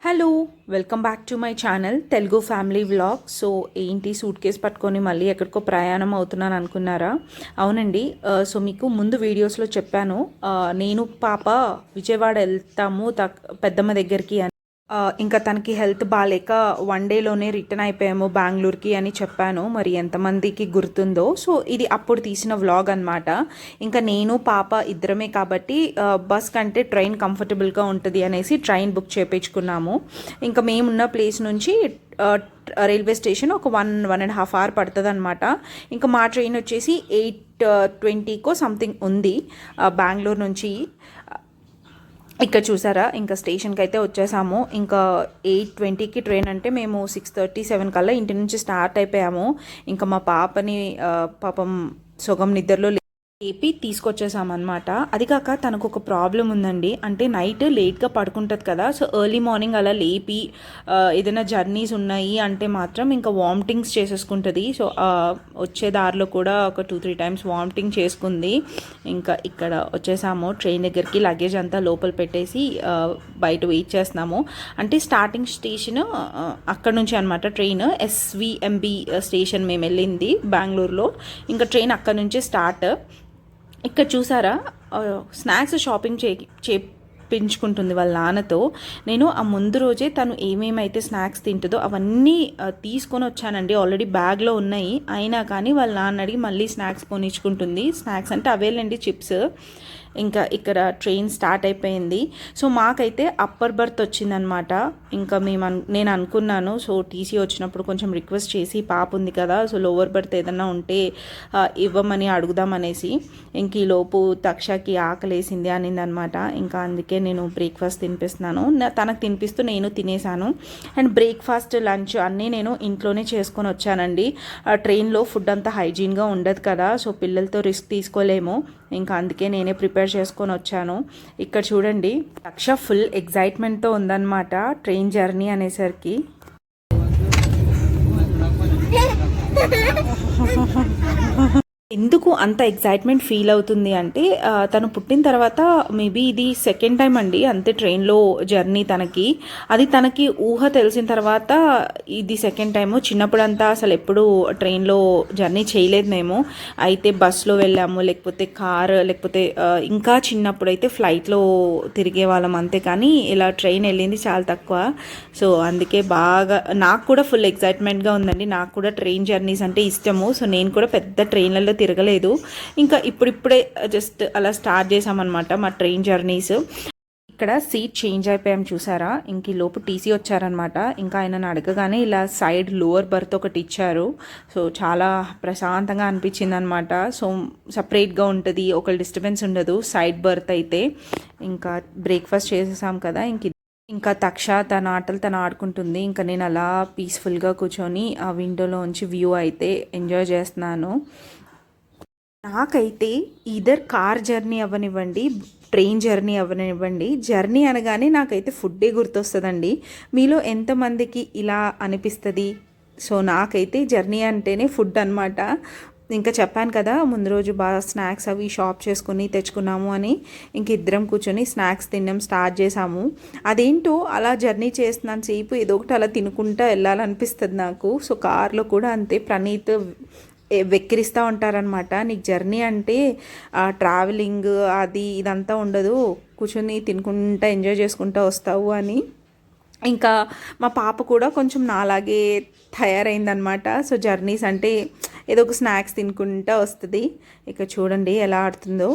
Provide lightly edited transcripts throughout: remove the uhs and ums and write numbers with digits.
Hello welcome back to my channel Telugu family vlog. So ఏంటి suit case పట్టుకొని మళ్ళీ ఎక్కడికో ప్రయాణం అవుతున్నాను అనుకున్నారా? అవునండి. సో మీకు ముందు వీడియోస్లో చెప్పాను, నేను పాప విజయవాడ వెళ్తాము పెద్దమ్మ దగ్గరికి అని. ఇంకా తనకి హెల్త్ బాగాలేక 1 డేలోనే రిటర్న్ అయిపోయాము బెంగళూరుకి అని చెప్పాను. మరి ఎంతమందికి గుర్తుందో. సో ఇది అప్పుడు తీసిన వ్లాగ్ అనమాట. ఇంకా నేను పాప ఇద్దరమే కాబట్టి బస్ కంటే ట్రైన్ కంఫర్టబుల్గా ఉంటుంది అనేసి ట్రైన్ బుక్ చేయించుకున్నాము. ఇంకా మేమున్న ప్లేస్ నుంచి రైల్వే స్టేషన్ ఒక 1.5 అవర్ పడుతుంది అనమాట. ఇంకా మా ట్రైన్ వచ్చేసి 8:20కో సంథింగ్ ఉంది బెంగళూరు నుంచి. ఇక్కడ చూసారా, ఇంకా స్టేషన్కి అయితే వచ్చేసాము. ఇంకా 8:20కి ట్రైన్ అంటే మేము 6:37 కల్లా ఇంటి నుంచి స్టార్ట్ అయిపోయాము. ఇంకా మా పాపని పాపం సగం నిద్రలో లేపి తీసుకొచ్చేసామన్నమాట. అది కాక తనకు ఒక ప్రాబ్లం ఉందండి. అంటే నైట్ లేట్గా పడుకుంటుంది కదా. సో ఎర్లీ మార్నింగ్ అలా లేపి ఏదైనా జర్నీస్ ఉన్నాయి అంటే మాత్రం ఇంకా వామిటింగ్స్ చేసేసుకుంటుంది. సో వచ్చే దారిలో కూడా ఒక 2-3 టైమ్స్ వామిటింగ్ చేసుకుంది. ఇంకా ఇక్కడ వచ్చేసాము ట్రైన్ దగ్గరికి. లగేజ్ అంతా లోపల పెట్టేసి బయట వెయిట్ చేస్తున్నాము. అంటే స్టార్టింగ్ స్టేషన్ అక్కడ నుంచి అనమాట. ట్రైన్ SVMB స్టేషన్ మేము వెళ్ళింది బెంగళూరులో. ఇంకా ట్రైన్ అక్కడ నుంచే స్టార్ట్. ఇక్కడ చూసారా, స్నాక్స్ షాపింగ్ చేయించుకుంటుంది వాళ్ళ నాన్నతో. నేను ఆ ముందు రోజే తను ఏమేమైతే స్నాక్స్ తింటుందో అవన్నీ తీసుకొని వచ్చానండి. ఆల్రెడీ బ్యాగ్లో ఉన్నాయి. అయినా కానీ వాళ్ళ నాన్న అడిగి మళ్ళీ స్నాక్స్ కొనిచ్చుకుంటుంది. స్నాక్స్ అంటే అవేలండి, చిప్స్. ఇంకా ఇక్కడ ట్రైన్ స్టార్ట్ అయిపోయింది. సో మాకైతే అప్పర్ బర్త్ వచ్చిందనమాట. ఇంకా నేను అనుకున్నాను, సో టీసీ వచ్చినప్పుడు కొంచెం రిక్వెస్ట్ చేసి పాప ఉంది కదా, సో లోవర్ బర్త్ ఏదన్నా ఉంటే ఇవ్వమని అడుగుదామనేసి. ఇంక ఈలోపు తక్షకి ఆకలేసింది అనిందనమాట. ఇంకా అందుకే నేను బ్రేక్ఫాస్ట్ తినిపిస్తున్నాను. తనకు తినిపిస్తూ నేను తినేసాను. అండ్ బ్రేక్ఫాస్ట్ లంచ్ అన్నీ నేను ఇంట్లోనే చేసుకొని వచ్చానండి. ట్రైన్లో ఫుడ్ అంతా హైజీన్గా ఉండదు కదా, సో పిల్లలతో రిస్క్ తీసుకోలేము. ఇంకా అందుకే నేనే ప్రిపేర్ చేసుకొని వచ్చాను. ఇక్కడ చూడండి, లక్ష ఫుల్ ఎగ్జైట్మెంట్తో ఉందన్నమాట ట్రైన్ జర్నీ అనేసరికి. ఎందుకు అంత ఎగ్జైట్మెంట్ ఫీల్ అవుతుంది అంటే తను పుట్టిన తర్వాత మేబీ ఇది సెకండ్ టైం అండి అంతే ట్రైన్లో జర్నీ తనకి. అది తనకి ఊహ తెలిసిన తర్వాత ఇది సెకండ్ టైము. చిన్నప్పుడంతా అసలు ఎప్పుడు ట్రైన్లో జర్నీ చేయలేదు మేము. అయితే బస్లో వెళ్ళాము, లేకపోతే కార్, లేకపోతే ఇంకా చిన్నప్పుడు అయితే ఫ్లైట్లో తిరిగే వాళ్ళం అంతే. కానీ ఇలా ట్రైన్ వెళ్ళింది చాలా తక్కువ. సో అందుకే బాగా నాకు కూడా ఫుల్ ఎగ్జైట్మెంట్గా ఉందండి. నాకు కూడా ట్రైన్ జర్నీస్ అంటే ఇష్టము. సో నేను కూడా పెద్ద ట్రైన్లలో తిరగలేదు. ఇంకా ఇప్పుడిప్పుడే జస్ట్ అలా స్టార్ట్ చేసామన్నమాట మా ట్రైన్ జర్నీస్. ఇక్కడ సీట్ చేంజ్ అయిపోయాం చూసారా. ఇంక ఈ లోపు టీసీ వచ్చారనమాట. ఇంకా ఆయనను అడగగానే ఇలా సైడ్ లోవర్ బర్త్ ఒకటి ఇచ్చారు. సో చాలా ప్రశాంతంగా అనిపించింది అనమాట. సో సపరేట్గా ఉంటుంది, ఒక డిస్టర్బెన్స్ ఉండదు సైడ్ బర్త్ అయితే. ఇంకా బ్రేక్ఫాస్ట్ చేసేసాం కదా. ఇంకా తక్ష తన ఆటలు తను ఆడుకుంటుంది. ఇంకా నేను అలా పీస్ఫుల్గా కూర్చొని ఆ విండోలోంచి వ్యూ అయితే ఎంజాయ్ చేస్తున్నాను. నాకైతే ఈధర్ కార్ జర్నీ అవ్వనివ్వండి, ట్రైన్ జర్నీ అవ్వనివ్వండి, జర్నీ అనగానే నాకైతే ఫుడ్డే గుర్తొస్తుందండి. మీలో ఎంతమందికి ఇలా అనిపిస్తుంది? సో నాకైతే జర్నీ అంటేనే ఫుడ్ అనమాట. ఇంకా చెప్పాను కదా ముందు రోజు బాగా స్నాక్స్ అవి షాప్ చేసుకుని తెచ్చుకున్నాము అని. ఇంక ఇద్దరం కూర్చొని స్నాక్స్ తినడం స్టార్ట్ చేసాము. అదేంటో అలా జర్నీ చేస్తున్నాను సేపు ఏదో ఒకటి అలా తినుకుంటా వెళ్ళాలనిపిస్తుంది నాకు. సో కార్లో కూడా అంతే. ప్రణీత్ వెక్కిరిస్తూ ఉంటారనమాట, నీకు జర్నీ అంటే ట్రావెలింగ్ అది ఇదంతా ఉండదు, కూర్చొని తినుకుంటా ఎంజాయ్ చేసుకుంటూ వస్తావు అని. ఇంకా మా పాప కూడా కొంచెం నాలాగే తయారైందనమాట. సో జర్నీస్ అంటే ఏదో ఒక స్నాక్స్ తినుకుంటూ వస్తుంది. ఇక చూడండి ఎలా ఆడుతుందో.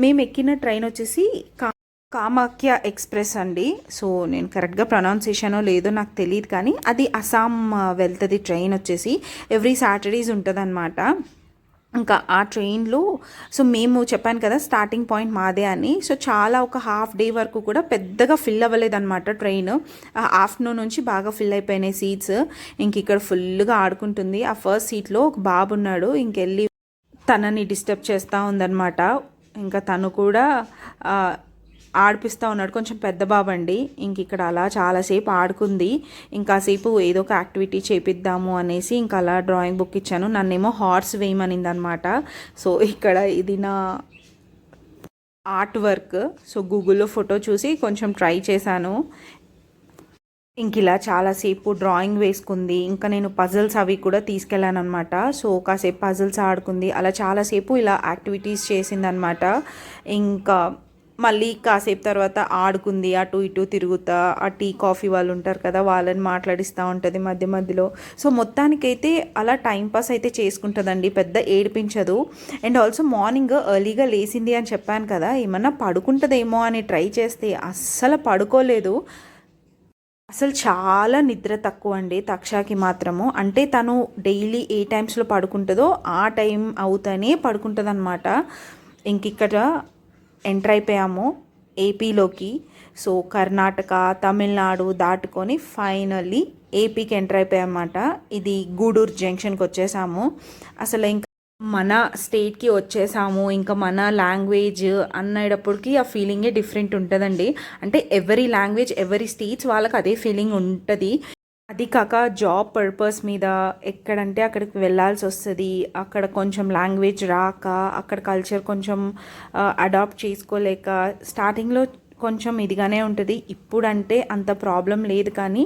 మేము ఎక్కిన ట్రైన్ వచ్చేసి కామాఖ్య ఎక్స్ప్రెస్ అండి. సో నేను కరెక్ట్గా ప్రొనౌన్సియేషనో లేదో నాకు తెలియదు, కానీ అది అస్సాం వెళ్తుంది ట్రైన్ వచ్చేసి. ఎవ్రీ సాటర్డేస్ ఉంటుంది అనమాట. ఇంకా ఆ ట్రైన్లో సో మేము చెప్పాను కదా స్టార్టింగ్ పాయింట్ మాదే అని. సో చాలా ఒక హాఫ్ డే వరకు కూడా పెద్దగా ఫిల్ అవ్వలేదన్నమాట ట్రైన్. ఆఫ్టర్నూన్ నుంచి బాగా ఫిల్ అయిపోయినాయి సీట్స్. ఇంక ఇక్కడ ఫుల్గా ఆడుకుంటుంది. ఆ ఫస్ట్ సీట్లో ఒక బాబు ఉన్నాడు, ఇంకెళ్ళి తనని డిస్టర్బ్ చేస్తూ ఉందన్నమాట. ఇంకా తను కూడా ఆడిపిస్తూ ఉన్నాడు. కొంచెం పెద్ద బాబు అండి. ఇంక ఇక్కడ అలా చాలాసేపు ఆడుకుంది. ఇంకాసేపు ఏదో ఒక యాక్టివిటీ చేపిద్దాము అనేసి ఇంకా అలా డ్రాయింగ్ బుక్ ఇచ్చాను. నన్నేమో హార్స్ వేయమనింది అనమాట. సో ఇక్కడ ఇది నా ఆర్ట్ వర్క్. సో గూగుల్లో ఫోటో చూసి కొంచెం ట్రై చేశాను. ఇంక ఇలా చాలాసేపు డ్రాయింగ్ వేసుకుంది. ఇంకా నేను పజిల్స్ అవి కూడా తీసుకెళ్ళాను అనమాట. సో కాసేపు పజిల్స్ ఆడుకుంది. అలా చాలాసేపు ఇలా యాక్టివిటీస్ చేసిందనమాట. ఇంకా మళ్ళీ కాసేపు తర్వాత ఆడుకుంది, అటు ఇటు తిరుగుతా. ఆ టీ కాఫీ వాళ్ళు ఉంటారు కదా, వాళ్ళని మాట్లాడిస్తూ ఉంటుంది మధ్య మధ్యలో. సో మొత్తానికైతే అలా టైంపాస్ అయితే చేసుకుంటుందండి, పెద్ద ఏడిపించదు. అండ్ ఆల్సో మార్నింగ్ ఎర్లీగా లేసింది అని చెప్పాను కదా, ఏమన్నా పడుకుంటుందేమో అని ట్రై చేస్తే అస్సలు పడుకోలేదు. అసలు చాలా నిద్ర తక్కువ అండి తక్షాకి మాత్రము. అంటే తను డైలీ ఏ టైమ్స్లో పడుకుంటుందో ఆ టైం అవుతానే పడుకుంటుంది అనమాట. ఇంక ఇక్కడ ఎంటర్ అయిపోయాము ఏపీలోకి. సో కర్ణాటక, తమిళనాడు దాటుకొని ఫైనల్లీ ఏపీకి ఎంటర్ అయిపోయామన్నమాట. ఇది గూడూరు జంక్షన్కి వచ్చేసాము. అసలు ఇంకా మన స్టేట్కి వచ్చేసాము, ఇంకా మన లాంగ్వేజ్ అన్నప్పటికీ ఆ ఫీలింగే డిఫరెంట్ ఉంటుందండి. అంటే ఎవరి లాంగ్వేజ్ ఎవరి స్టేట్స్ వాళ్ళకి అదే ఫీలింగ్ ఉంటుంది. అది కాక జాబ్ పర్పస్ మీద ఎక్కడంటే అక్కడికి వెళ్ళాల్సి వస్తుంది. అక్కడ కొంచెం లాంగ్వేజ్ రాక, అక్కడ కల్చర్ కొంచెం అడాప్ట్ చేసుకోలేక స్టార్టింగ్లో కొంచెం ఇదిగానే ఉంటుంది. ఇప్పుడంటే అంత ప్రాబ్లం లేదు, కానీ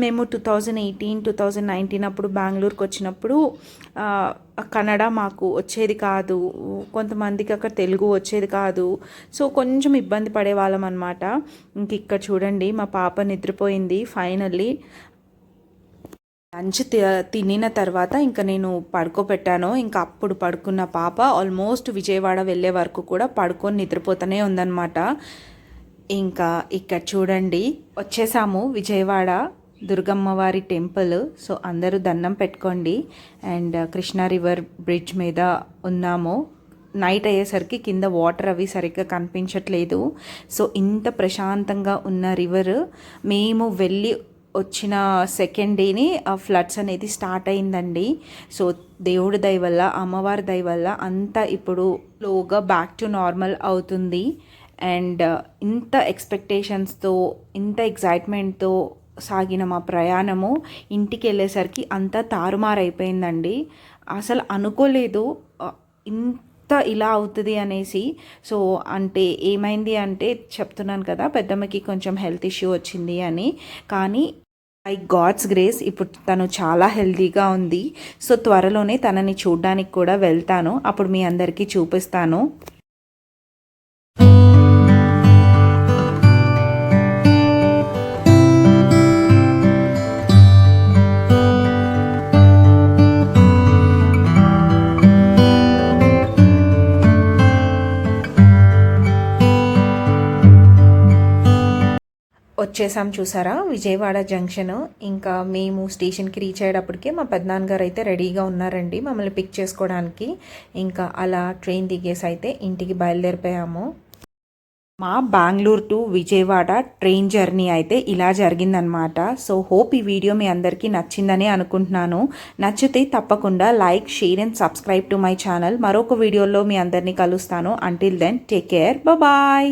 మేము 2018, 2019 అప్పుడు బెంగళూరుకి వచ్చినప్పుడు కన్నడ మాకు వచ్చేది కాదు, కొంతమందికి అక్కడ తెలుగు వచ్చేది కాదు. సో కొంచెం ఇబ్బంది పడేవాళ్ళం అనమాట. ఇంక ఇక్కడ చూడండి మా పాప నిద్రపోయింది ఫైనల్లీ. లంచ్ తినిన తర్వాత ఇంకా నేను పడుకోబెట్టాను. ఇంకా అప్పుడు పడుకున్న పాప ఆల్మోస్ట్ విజయవాడ వెళ్ళే వరకు కూడా పడుకొని నిద్రపోతూనే ఉందన్నమాట. ఇంకా ఇక్కడ చూడండి వచ్చేసాము విజయవాడ దుర్గమ్మవారి టెంపుల్. సో అందరూ దండం పెట్టుకోండి. అండ్ కృష్ణా రివర్ బ్రిడ్జ్ మీద ఉన్నాము. నైట్ అయ్యేసరికి కింద వాటర్ అవి సరిగ్గా కనిపించట్లేదు. సో ఇంత ప్రశాంతంగా ఉన్న రివర్ మేము వెళ్ళి వచ్చిన సెకండ్ డేని ఫ్లడ్స్ అనేది స్టార్ట్ అయిందండి. సో దేవుడి దయ వల్ల, అమ్మవారి దయ వల్ల అంతా ఇప్పుడు స్లోగా బ్యాక్ టు నార్మల్ అవుతుంది. అండ్ ఇంత ఎక్స్పెక్టేషన్స్తో, ఇంత ఎగ్జైట్మెంట్తో సాగిన మా ప్రయాణము ఇంటికి వెళ్ళేసరికి అంతా తారుమారైపోయిందండి. అసలు అనుకోలేదు ఇంత ఇలా అవుతుంది అనేసి. సో అంటే ఏమైంది అంటే చెప్తున్నాను కదా, పెద్దమ్మకి కొంచెం హెల్త్ ఇష్యూ వచ్చింది అని. కానీ బై గాడ్స్ గ్రేస్ ఇప్పుడు తను చాలా హెల్తీగా ఉంది. సో త్వరలోనే తనని చూడడానికి కూడా వెళ్తాను, అప్పుడు మీ అందరికీ చూపిస్తాను. వచ్చేసాం చూసారా విజయవాడ జంక్షన్. ఇంకా మేము స్టేషన్కి రీచ్ అయ్యేటప్పటికే మా పెద్దనాన్నగారు అయితే రెడీగా ఉన్నారండి మమ్మల్ని పిక్ చేసుకోవడానికి. ఇంకా అలా ట్రైన్ దిగేసి అయితే ఇంటికి బయలుదేరిపోయాము. మా Bengaluru to Vijayawada train journey అయితే ఇలా జరిగిందనమాట. సో హోప్ ఈ వీడియో మీ అందరికీ నచ్చిందని అనుకుంటున్నాను. నచ్చితే తప్పకుండా like, share and subscribe to my channel. మరొక వీడియోలో మీ అందరినీ కలుస్తాను. Until then take care, bye.